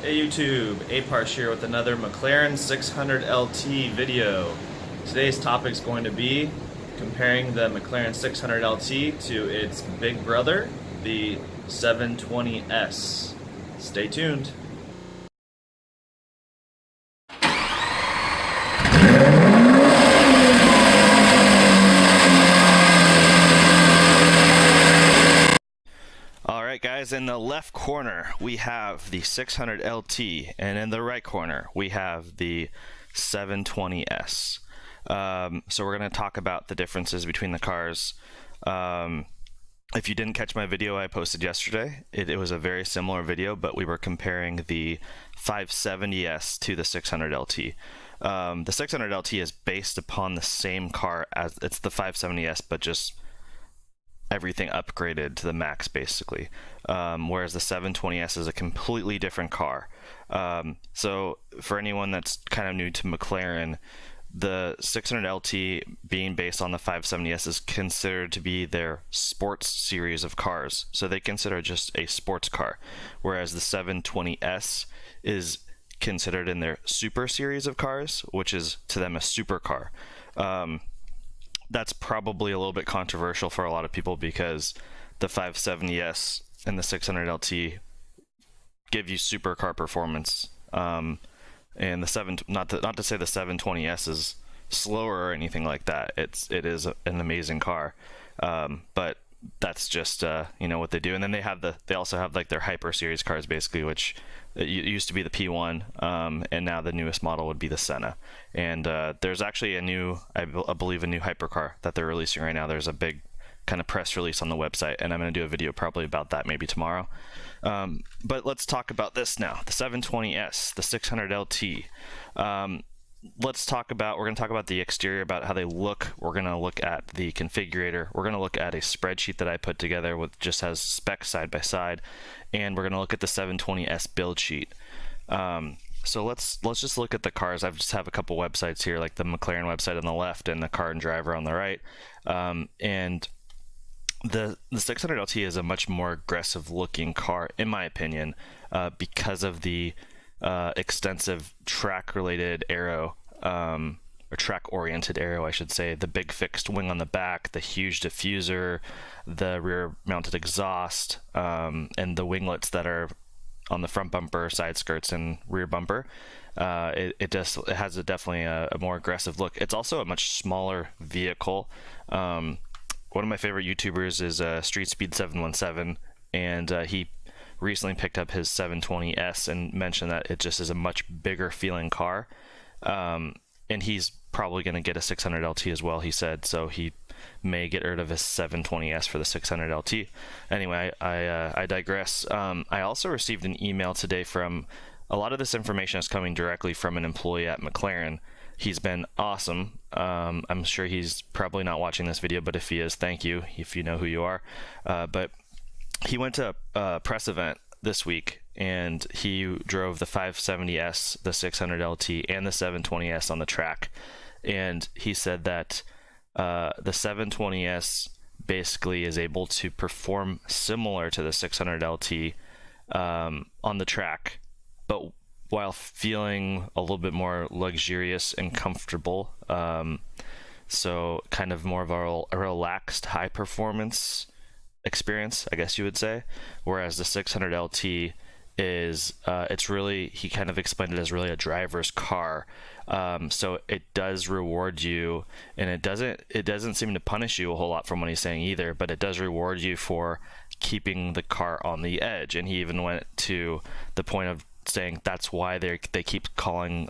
Hey YouTube, Aparsh here with another McLaren 600 LT video. Today's topic is going to be comparing the McLaren 600 LT to its big brother, the 720S. Stay tuned. Alright guys, in the left corner we have the 600 LT, and in the right corner we have the 720S. So we're going to talk about the differences between the cars. If you didn't catch my video I posted yesterday, it was a very similar video, but we were comparing the 570S to the 600 LT. The 600 LT is based upon the same car as it's the 570S, but just everything upgraded to the max basically, whereas the 720S is a completely different car. So for anyone that's kind of new to McLaren, the 600 LT being based on the 570S is considered to be their sports series of cars, so they consider just a sports car, whereas the 720S is considered in their super series of cars, which is to them a supercar. That's probably a little bit controversial for a lot of people because the 570S and the 600 LT give you supercar performance, and the not to say the 720S is slower or anything like that. It is an amazing car, but that's just you know what they do. And then they also have like their hyper series cars basically, which it used to be the P1, and now the newest model would be the Senna. And there's actually a new, I believe, a new hypercar that they're releasing right now. There's a big kind of press release on the website, and I'm going to do a video probably about that maybe tomorrow. But let's talk about this now, the 720S, the 600 LT. We're going to talk about the exterior, about how they look. We're going to look at the configurator. We're going to look at a spreadsheet that I put together with just has specs side by side, and we're going to look at the 720S build sheet. So let's just look at the cars. I just have a couple websites here, like the McLaren website on the left and the Car and Driver on the right. And the 600 LT is a much more aggressive looking car, in my opinion, because of the extensive track-related aero, or track-oriented aero, I should say. The big fixed wing on the back, the huge diffuser, the rear-mounted exhaust, and the winglets that are on the front bumper, side skirts, and rear bumper. It has definitely a more aggressive look. It's also a much smaller vehicle. One of my favorite YouTubers is Street Speed 717, and he recently picked up his 720S and mentioned that it just is a much bigger feeling car. And he's probably going to get a 600 LT as well, he said, so he may get rid of his 720S for the 600 LT. Anyway, I digress. I also received an email today from, a lot of this information is coming directly from an employee at McLaren. He's been awesome. I'm sure he's probably not watching this video, but if he is, thank you, if you know who you are. But he went to a press event this week, and he drove the 570S, the 600 LT, and the 720S on the track. And he said that the 720S basically is able to perform similar to the 600 LT on the track, but while feeling a little bit more luxurious and comfortable. So kind of more of a relaxed, high performance experience, I guess you would say, whereas the 600 LT is it's really, he kind of explained it as really a driver's car. So it does reward you, and it doesn't seem to punish you a whole lot from what he's saying either, but it does reward you for keeping the car on the edge. And he even went to the point of saying that's why they keep calling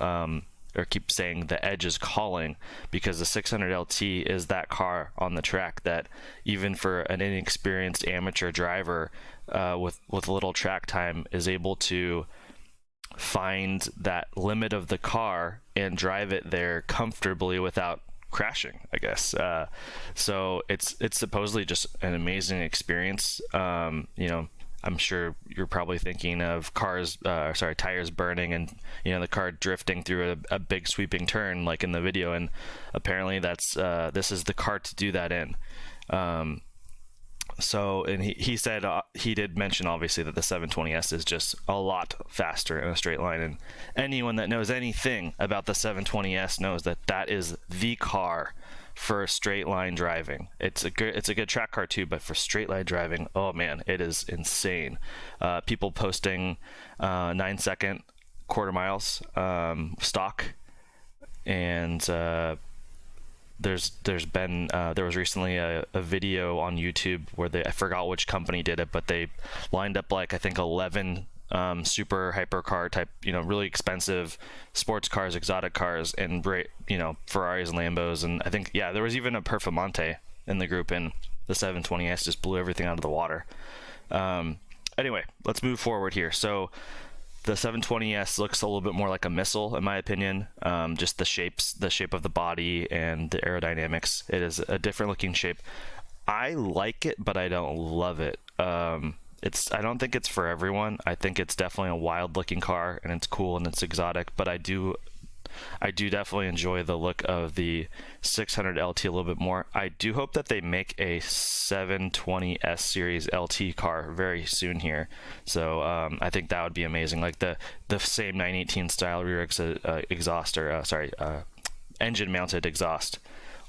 or keep saying the edge is calling, because the 600 LT is that car on the track that even for an inexperienced amateur driver with little track time is able to find that limit of the car and drive it there comfortably without crashing, I guess. So it's supposedly just an amazing experience. You know, I'm sure you're probably thinking of tires burning and, you know, the car drifting through a big sweeping turn like in the video, and apparently that's this is the car to do that in. So, and he said he did mention obviously that the 720S is just a lot faster in a straight line, and anyone that knows anything about the 720S knows that that is the car for straight line driving. It's a good track car too, but for straight line driving, oh man, it is insane. People posting 9-second quarter miles stock, and there was recently a video on YouTube where I forgot which company did it, but they lined up like I think 11 super hypercar type, really expensive sports cars, exotic cars, and Ferraris and Lambos, and I think there was even a Performante in the group, and the 720S just blew everything out of the water. Anyway, let's move forward here. So the 720S looks a little bit more like a missile, in my opinion. Just the shape of the body and the aerodynamics. It is a different looking shape. I like it, but I don't love it. I don't think it's for everyone. I think it's definitely a wild looking car, and it's cool and it's exotic, but I do definitely enjoy the look of the 600 LT a little bit more. I do hope that they make a 720S series LT car very soon here. So I think that would be amazing. Like the same 918 style rear engine mounted exhaust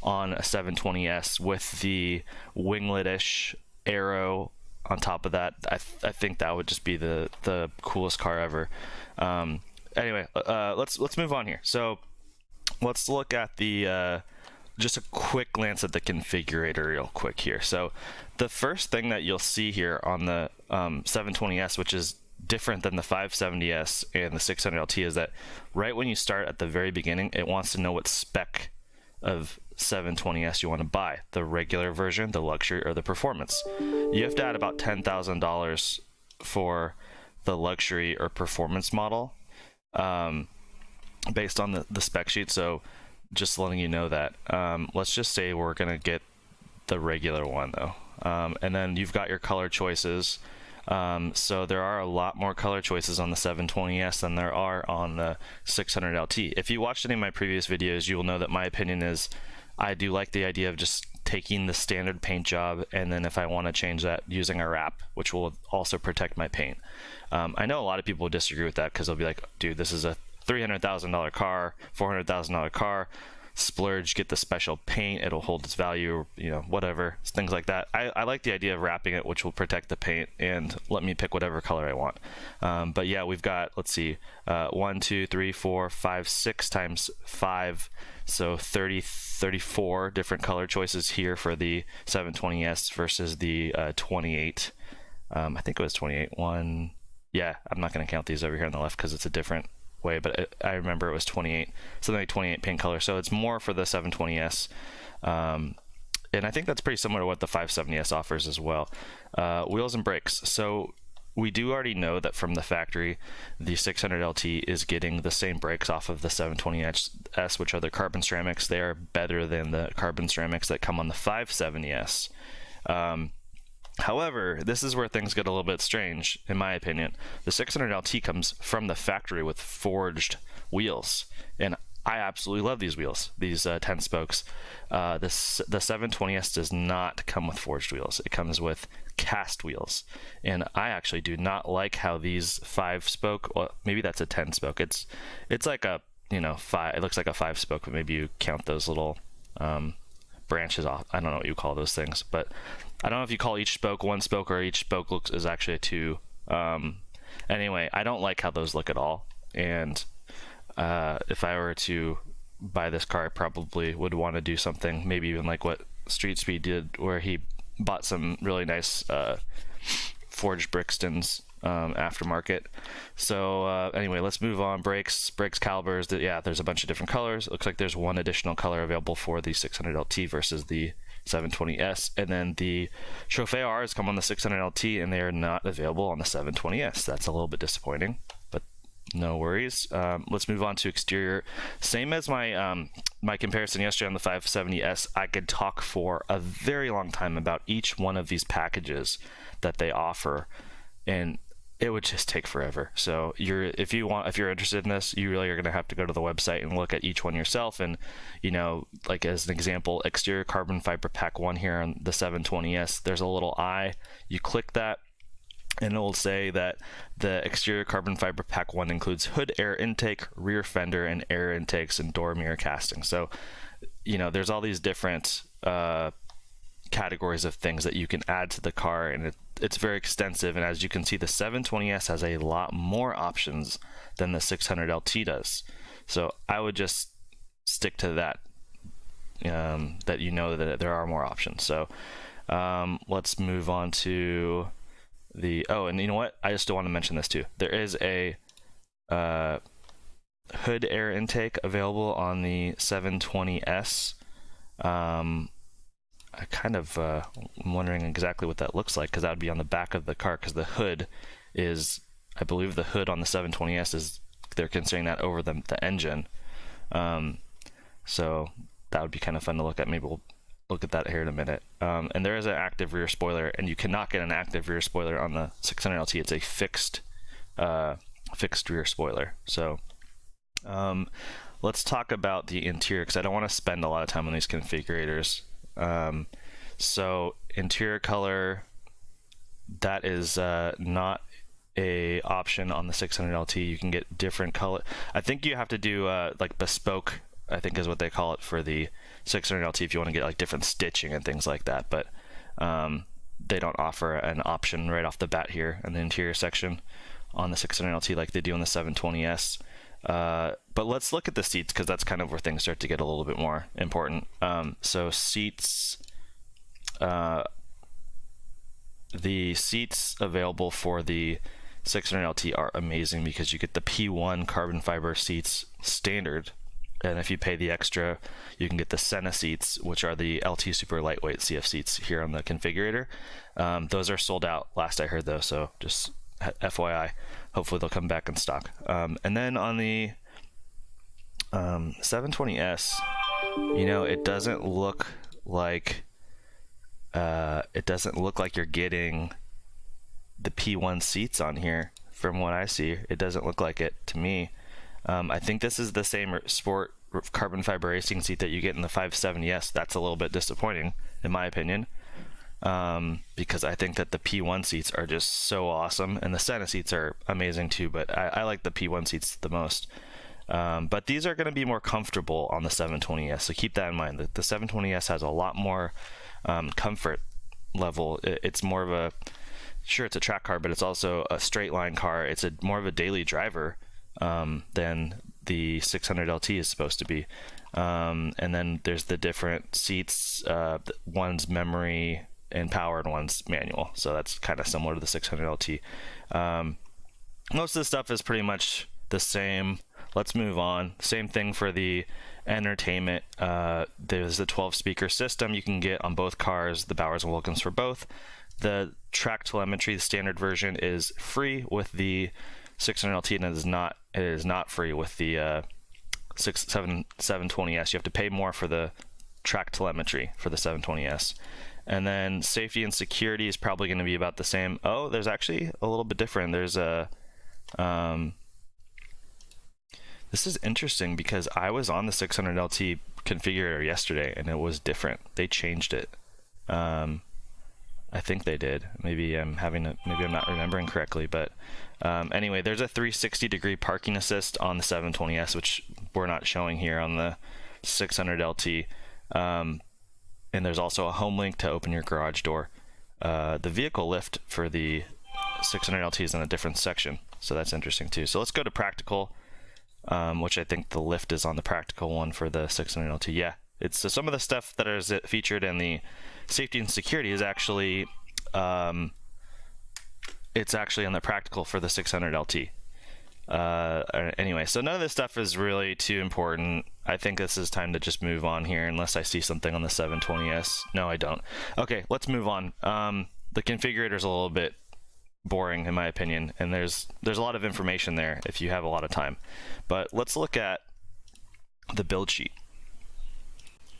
on a 720S with the winglet-ish aero on top of that. I think that would just be the coolest car ever. Anyway, let's move on here. So let's look at the just a quick glance at the configurator real quick here. So the first thing that you'll see here on the 720S, which is different than the 570S and the 600 LT, is that right when you start at the very beginning, it wants to know what spec of 720S you want to buy, the regular version, the luxury, or the performance. You have to add about $10,000 for the luxury or performance model, based on the spec sheet. So just letting you know that. Let's just say we're gonna get the regular one though, and then you've got your color choices. So there are a lot more color choices on the 720S than there are on the 600 LT. If you watched any of my previous videos, you will know that my opinion is I do like the idea of just taking the standard paint job, and then if I want to change that, using a wrap, which will also protect my paint. I know a lot of people disagree with that because they'll be like, dude, this is a $300,000 car, $400,000 car, splurge, get the special paint, it'll hold its value, whatever, things like that. I like the idea of wrapping it, which will protect the paint and let me pick whatever color I want. But yeah, we've got, let's see, 1, 2, 3, 4, 5, 6 times 5, so 34 different color choices here for the 720S versus the 28. I think it was 28. Yeah, I'm not going to count these over here on the left because it's a different way, but I remember it was 28, something like 28 paint color. So it's more for the 720S, and I think that's pretty similar to what the 570S offers as well. Wheels and brakes. So we do already know that from the factory, the 600 LT is getting the same brakes off of the 720S, which are the carbon ceramics. They are better than the carbon ceramics that come on the 570S. However, this is where things get a little bit strange, in my opinion. The 600 LT comes from the factory with forged wheels, and I absolutely love these wheels, these 10 spokes. The 720S does not come with forged wheels. It comes with cast wheels, and I actually do not like how these 5-spoke, well, maybe that's a 10-spoke. It's like a, 5. It looks like a 5-spoke, but maybe you count those little branches off. I don't know what you call those things, but I don't know if you call each spoke 1 spoke or each spoke is actually a 2. Anyway, I don't like how those look at all, and if I were to buy this car, I probably would want to do something, maybe even like what Street Speed did, where he bought some really nice forged Brixtons aftermarket. So anyway, let's move on. Brakes calibers. There's a bunch of different colors. It looks like there's one additional color available for the 600 LT versus the 720S, and then the Trophy R's come on the 600 LT and they are not available on the 720S. That's a little bit disappointing, but no worries. Let's move on to exterior. Same as my my comparison yesterday on the 570S. I could talk for a very long time about each one of these packages that they offer, and it would just take forever. So if you're interested in this, you really are going to have to go to the website and look at each one yourself. And, you know, like as an example, exterior carbon fiber pack 1 here on the 720S, there's a little eye. You click that, and it will say that the exterior carbon fiber pack 1 includes hood air intake, rear fender, and air intakes and door mirror casting. So, you know, there's all these different categories of things that you can add to the car, and it's very extensive. And as you can see, the 720S has a lot more options than the 600 LT does. So I would just stick to that, that you know that there are more options. So let's move on to and you know what? I just still want to mention this too. There is a hood air intake available on the 720S. I kind of am wondering exactly what that looks like, because that would be on the back of the car, because the hood is, I believe the hood on the 720S is, they're considering that over the engine. So that would be kind of fun to look at. Maybe we'll look at that here in a minute. And there is an active rear spoiler, and you cannot get an active rear spoiler on the 600 LT. It's a fixed rear spoiler. So let's talk about the interior, because I don't want to spend a lot of time on these configurators. So interior color, that is not a option on the 600 LT. You can get different color. I think you have to do like bespoke, I think is what they call it, for the 600 LT if you want to get like different stitching and things like that. But they don't offer an option right off the bat here in the interior section on the 600 LT like they do on the 720S. But let's look at the seats, because that's kind of where things start to get a little bit more important. So seats, the seats available for the 600 LT are amazing, because you get the P1 carbon fiber seats standard, and if you pay the extra, you can get the Senna seats, which are the LT super lightweight CF seats here on the configurator. Those are sold out last I heard though, so just FYI, hopefully they'll come back in stock. And then on the 720S, you know, it doesn't look like you're getting the P1 seats on here. From what I see, it doesn't look like it to me. I think this is the same sport carbon fiber racing seat that you get in the 570S. That's a little bit disappointing, in my opinion. Because I think that the P1 seats are just so awesome, and the Senna seats are amazing too, but I like the P1 seats the most. But these are going to be more comfortable on the 720S, so keep that in mind. The 720S has a lot more comfort level. It's more of a, sure, it's a track car, but it's also a straight line car. It's more of a daily driver than the 600 LT is supposed to be. And then there's the different seats. One's memory and power, and one's manual, so that's kind of similar to the 600 LT. Most of the stuff is pretty much the same. Let's move on. Same thing for the entertainment. There's a 12 speaker system you can get on both cars, the Bowers and Wilkins for both. The track telemetry, the standard version, is free with the 600 LT, and it is not free with the 720S. You have to pay more for the track telemetry for the 720S. And then safety and security is probably going to be about the same. Oh, there's actually a little bit different. There's a this is interesting, because I was on the 600 LT configurator yesterday and it was different. They changed it. I think they did. Maybe I'm not remembering correctly, but anyway, there's a 360-degree parking assist on the 720S, which we're not showing here on the 600 LT. And there's also a home link to open your garage door. The vehicle lift for the 600 LT is in a different section, so that's interesting too. So let's go to practical, which I think the lift is on the practical one for the 600 LT. Yeah, it's so some of the stuff that is featured in the safety and security is actually it's actually on the practical for the 600 LT. Anyway, so none of this stuff is really too important. I think this is time to just move on here, unless I see something on the 720S. No, I don't. Okay, let's move on. The configurator is a little bit boring in my opinion, and there's a lot of information there if you have a lot of time. But let's look at the build sheet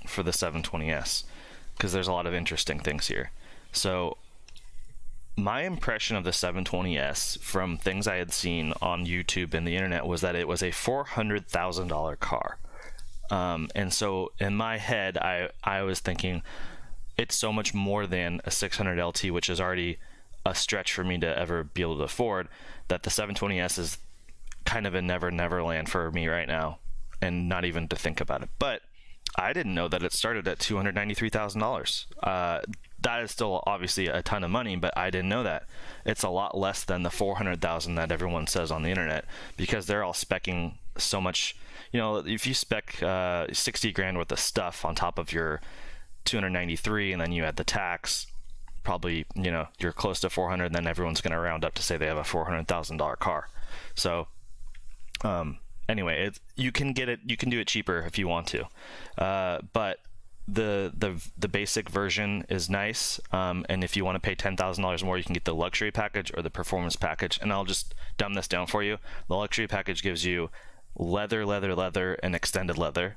for the 720S, because there's a lot of interesting things here. So my impression of the 720S from things I had seen on YouTube and the internet was that it was a $400,000 car. And so in my head, I was thinking it's so much more than a 600 LT, which is already a stretch for me to ever be able to afford, that the 720S is kind of a never land for me right now, and not even to think about it. But I didn't know that it started at $293,000. That is still obviously a ton of money, but I didn't know that. It's a lot less than the $400,000 that everyone says on the internet, because they're all speccing so much. You know, if you spec 60 grand worth of stuff on top of your 293, and then you add the tax, probably, you know, you're close to 400, and then everyone's going to round up to say they have a $400,000 car. So anyway, you can get it, you can do it cheaper if you want to, but the basic version is nice, and if you want to pay $10,000 more, you can get the luxury package or the performance package. And I'll just dumb this down for you. The luxury package gives you leather, and extended leather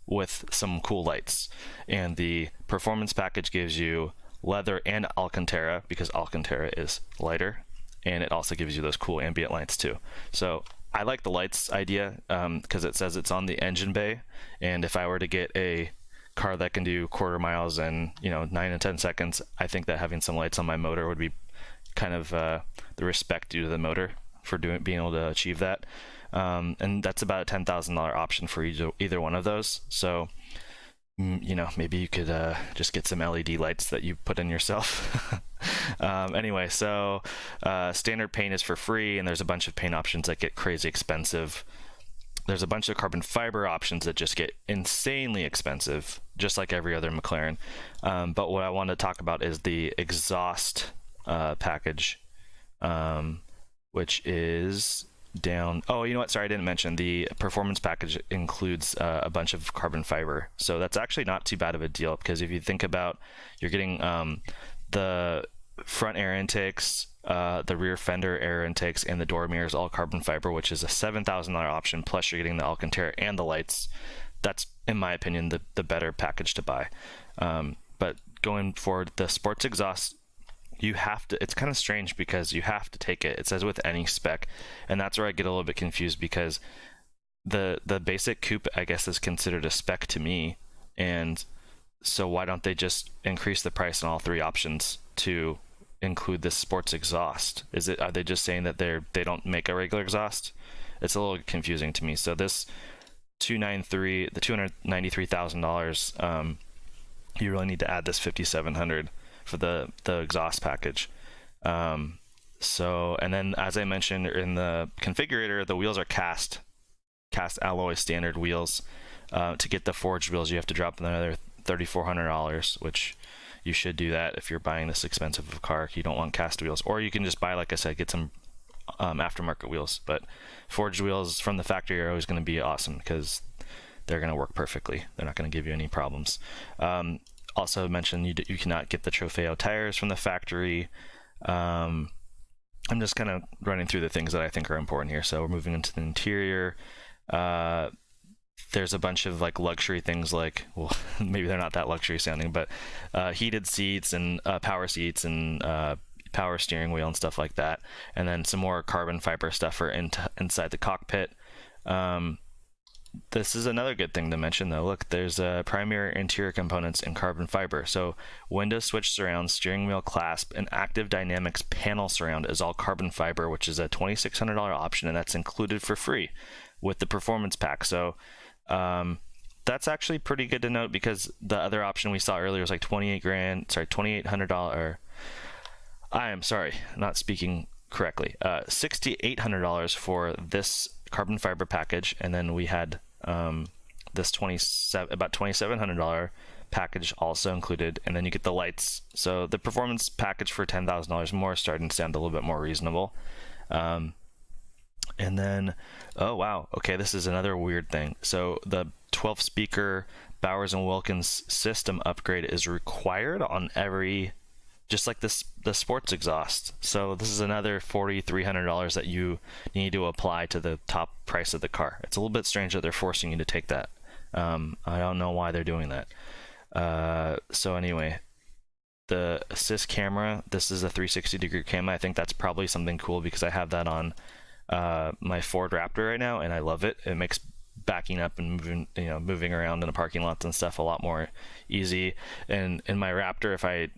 with some cool lights, and the performance package gives you leather and Alcantara, because Alcantara is lighter, and it also gives you those cool ambient lights too. So I like the lights idea, because it says it's on the engine bay, and if I were to get a car that can do quarter miles in, you know, 9 and 10 seconds, I think that having some lights on my motor would be kind of the respect due to the motor for being able to achieve that. And that's about a $10,000 option for either one of those. So, you know, maybe you could just get some LED lights that you put in yourself. Anyway, so standard paint is for free, and there's a bunch of paint options that get crazy expensive. There's a bunch of carbon fiber options that just get insanely expensive, just like every other McLaren. But what I want to talk about is the exhaust package, which is down. Oh, you know what? Sorry, I didn't mention the performance package includes a bunch of carbon fiber. So that's actually not too bad of a deal, because if you think about, you're getting the front air intakes, the rear fender air intakes, and the door mirrors all carbon fiber, which is a $7,000 option. Plus, you're getting the Alcantara and the lights. That's, in my opinion, the better package to buy. But going forward, the sports exhaust, you have to, it's kind of strange because you have to take it. It says with any spec, and that's where I get a little bit confused, because the basic coupe, I guess, is considered a spec to me, and so why don't they just increase the price on all three options to include this sports exhaust? Are they just saying that they don't make a regular exhaust? It's a little confusing to me. So this $293,000, you really need to add this $5,700 for the exhaust package. So, and then as I mentioned in the configurator, the wheels are cast alloy standard wheels. To get the forged wheels, you have to drop another $3,400, which you should do that if you're buying this expensive of a car. You don't want cast wheels, or you can just buy, like I said, get some aftermarket wheels. But forged wheels from the factory are always going to be awesome, because they're going to work perfectly. They're not going to give you any problems. Also mentioned you cannot get the Trofeo tires from the factory. I'm just kind of running through the things that I think are important here. So we're moving into the interior. There's a bunch of like luxury things, like, well, maybe they're not that luxury sounding, but heated seats and power seats and power steering wheel and stuff like that. And then some more carbon fiber stuff for inside the cockpit. This is another good thing to mention, though. Look, there's primary interior components in carbon fiber. So window switch surround, steering wheel clasp, and active dynamics panel surround is all carbon fiber, which is a $2,600 option, and that's included for free with the performance pack. So that's actually pretty good to note, because the other option we saw earlier was like $2,800. I am sorry, not speaking correctly. $6,800 for this carbon fiber package, and then we had this about $2,700 package also included, and then you get the lights. So the performance package for $10,000 more is starting to sound a little bit more reasonable. And then, oh wow, okay, this is another weird thing. So the 12 speaker Bowers and Wilkins system upgrade is required on every, just like this, the sports exhaust. So this is another $4,300 that you need to apply to the top price of the car. It's a little bit strange that they're forcing you to take that. I don't know why they're doing that. So anyway, the assist camera, this is a 360-degree camera. I think that's probably something cool because I have that on my Ford Raptor right now, and I love it. It makes backing up and moving around in the parking lots and stuff a lot more easy. And in my Raptor, if I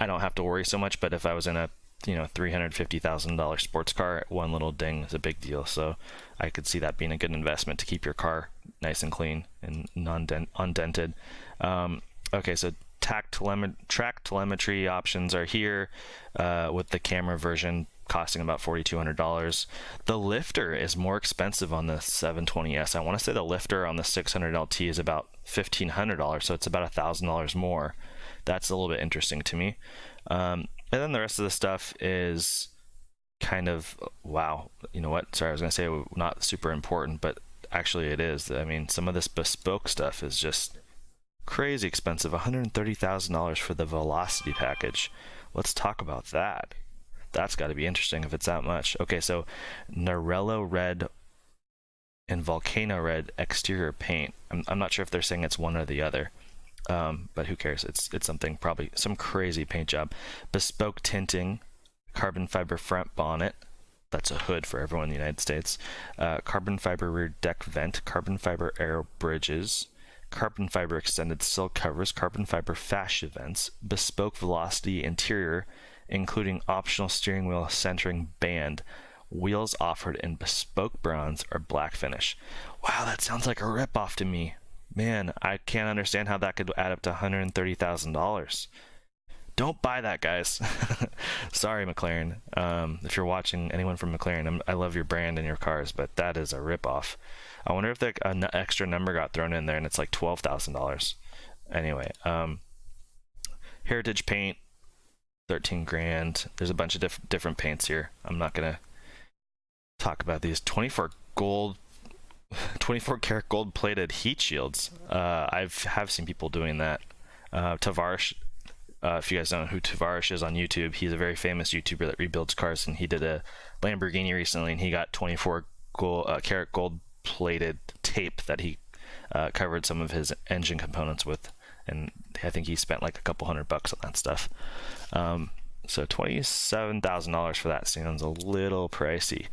don't have to worry so much, but if I was in a $350,000 sports car, one little ding is a big deal. So I could see that being a good investment to keep your car nice and clean and undented. Okay, so track telemetry options are here with the camera version costing about $4,200. The lifter is more expensive on the 720S. I want to say the lifter on the 600 LT is about $1,500, so it's about $1,000 more. That's a little bit interesting to me. And then the rest of the stuff is kind of, wow, you know what? Sorry, I was going to say not super important, but actually it is. I mean, some of this bespoke stuff is just crazy expensive. $130,000 for the Velocity package. Let's talk about that. That's got to be interesting if it's that much. Okay, so Narello red and Volcano red exterior paint. I'm not sure if they're saying it's one or the other, but who cares? It's something, probably some crazy paint job. Bespoke tinting, carbon fiber front bonnet. That's a hood for everyone in the United States. Carbon fiber rear deck vent, carbon fiber aero bridges, carbon fiber extended sill covers, carbon fiber fascia vents, bespoke Velocity interior, including optional steering wheel centering band, wheels offered in bespoke bronze or black finish. Wow, that sounds like a ripoff to me. Man, I can't understand how that could add up to $130,000. Don't buy that, guys. Sorry, McLaren. If you're watching, anyone from McLaren, I love your brand and your cars, but that is a ripoff. I wonder if an extra number got thrown in there and it's like $12,000. Anyway, Heritage paint, 13 grand. There's a bunch of different paints here. I'm not gonna talk about these. 24 karat gold plated heat shields. I have seen people doing that. Tavares, if you guys don't know who Tavares is on YouTube, he's a very famous YouTuber that rebuilds cars, and he did a Lamborghini recently, and he got 24 karat gold plated tape that he covered some of his engine components with, and I think he spent like a couple $100 on that stuff. So $27,000 for that sounds a little pricey,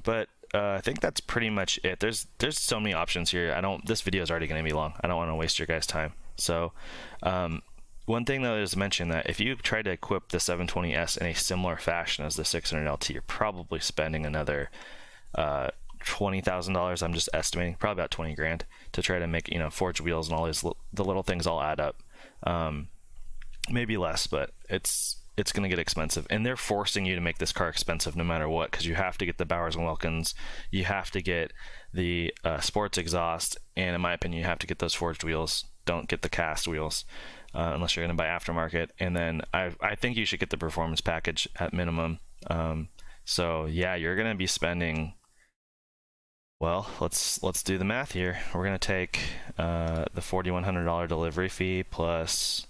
but I think that's pretty much it. There's so many options here. This video is already going to be long. I don't want to waste your guys' time. So one thing though is mention that if you try to equip the 720S in a similar fashion as the 600 LT, you're probably spending another $20,000. I'm just estimating, probably about 20 grand to try to make, forged wheels and all these the little things all add up. Maybe less, but it's going to get expensive, and they're forcing you to make this car expensive no matter what, because you have to get the Bowers and Wilkins, you have to get the sports exhaust, and in my opinion you have to get those forged wheels. Don't get the cast wheels unless you're going to buy aftermarket, and then I think you should get the performance package at minimum. So yeah, you're going to be spending, well, let's do the math here. We're going to take the $4,100 delivery fee plus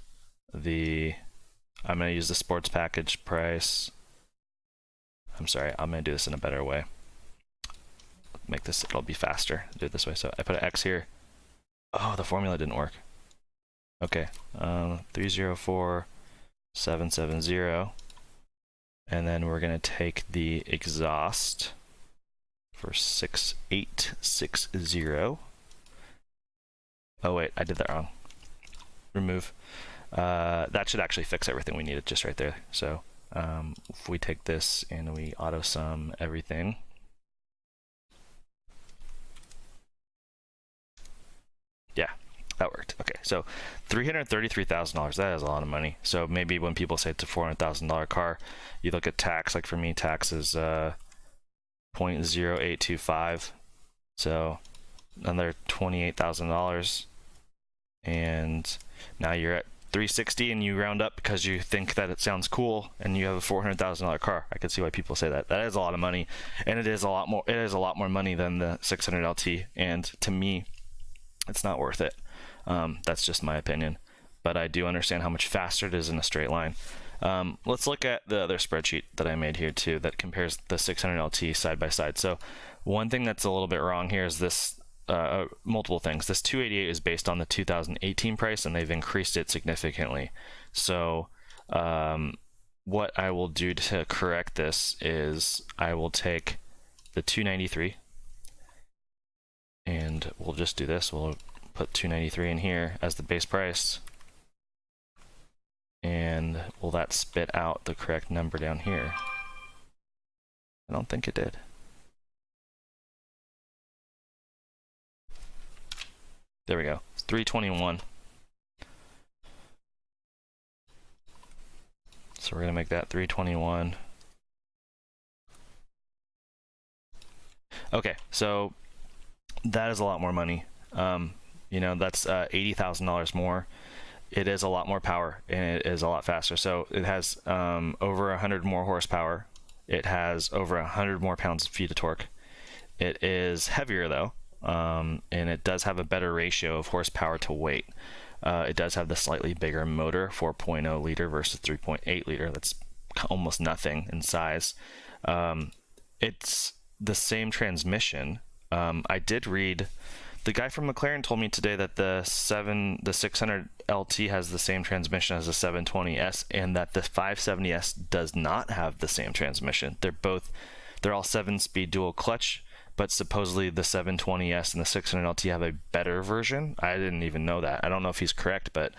I'm going to use the sports package price. I'm sorry, I'm going to do this in a better way. Make this, it'll be faster. Do it this way. So I put an X here. Oh, the formula didn't work. Okay, 304770. And then we're going to take the exhaust for 6860. Oh wait, I did that wrong. Remove. That should actually fix everything we needed just right there. So if we take this and we auto sum everything, yeah, that worked. Okay, so $333,000, that is a lot of money. So maybe when people say it's a $400,000 car, you look at tax. Like for me, tax is 0.0825, so another $28,000, and now you're at 360, and you round up because you think that it sounds cool, and you have a $400,000 car. I can see why people say that. That is a lot of money, and it is a lot more. It is a lot more money than the 600 LT, and to me, it's not worth it. That's just my opinion, but I do understand how much faster it is in a straight line. Let's look at the other spreadsheet that I made here too, that compares the 600 LT side by side. So one thing that's a little bit wrong here is this multiple things. This 288 is based on the 2018 price, and they've increased it significantly. So what I will do to correct this is I will take the 293, and we'll just do this. We'll put 293 in here as the base price, and will that spit out the correct number down here? I don't think it did. There we go. It's 321. So we're going to make that 321. Okay, so that is a lot more money. You know, that's $80,000 more. It is a lot more power, and it is a lot faster. So it has over 100 more horsepower. It has over 100 more pounds-feet of torque. It is heavier though, and it does have a better ratio of horsepower to weight. It does have the slightly bigger motor, 4.0 liter versus 3.8 liter. That's almost nothing in size. It's the same transmission. I did read, the guy from McLaren told me today that the 600 LT has the same transmission as the 720S, and that the 570S does not have the same transmission. They're all 7-speed dual clutch, but supposedly the 720S and the 600 LT have a better version. I didn't even know that. I don't know if he's correct, but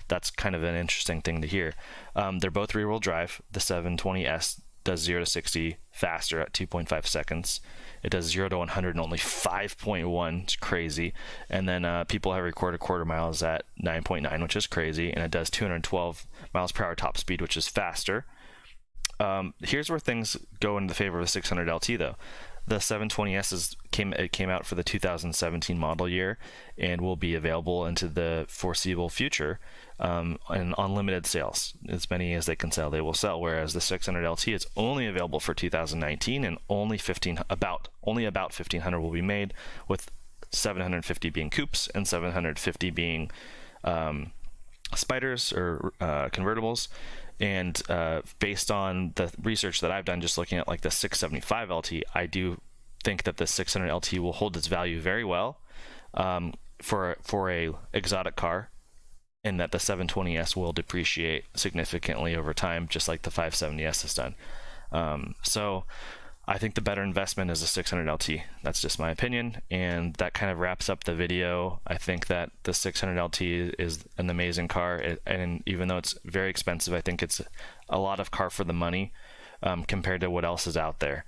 that's kind of an interesting thing to hear. They're both rear-wheel drive. The 720S does 0 to 60 faster at 2.5 seconds. It does 0 to 100 in only 5.1. It's crazy. And then people have recorded quarter miles at 9.9, which is crazy. And it does 212 miles per hour top speed, which is faster. Here's where things go in the favor of the 600 LT, though. The 720S came out for the 2017 model year and will be available into the foreseeable future, and on limited sales. As many as they can sell, they will sell. Whereas the 600 LT is only available for 2019, and only about 1,500 will be made, with 750 being coupes and 750 being spiders or convertibles. And based on the research that I've done, just looking at like the 675 LT, I do think that the 600 LT will hold its value very well for a exotic car, and that the 720S will depreciate significantly over time, just like the 570S has done. So I think the better investment is a 600 LT. That's just my opinion, and that kind of wraps up the video. I think that the 600 LT is an amazing car, and even though it's very expensive, I think it's a lot of car for the money compared to what else is out there.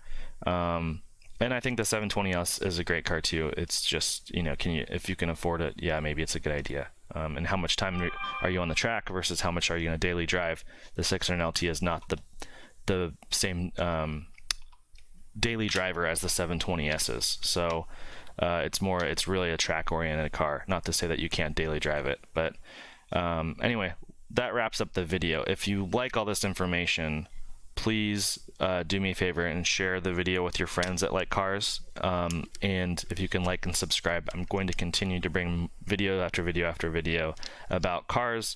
And I think the 720S is a great car too. It's just, you know, if you can afford it, yeah, maybe it's a good idea. And how much time are you on the track versus how much are you going to daily drive? The 600 LT is not the same daily driver as the 720S is. So it's really a track oriented car. Not to say that you can't daily drive it, but anyway, that wraps up the video. If you like all this information, please do me a favor and share the video with your friends that like cars. And if you can like and subscribe, I'm going to continue to bring video after video after video about cars.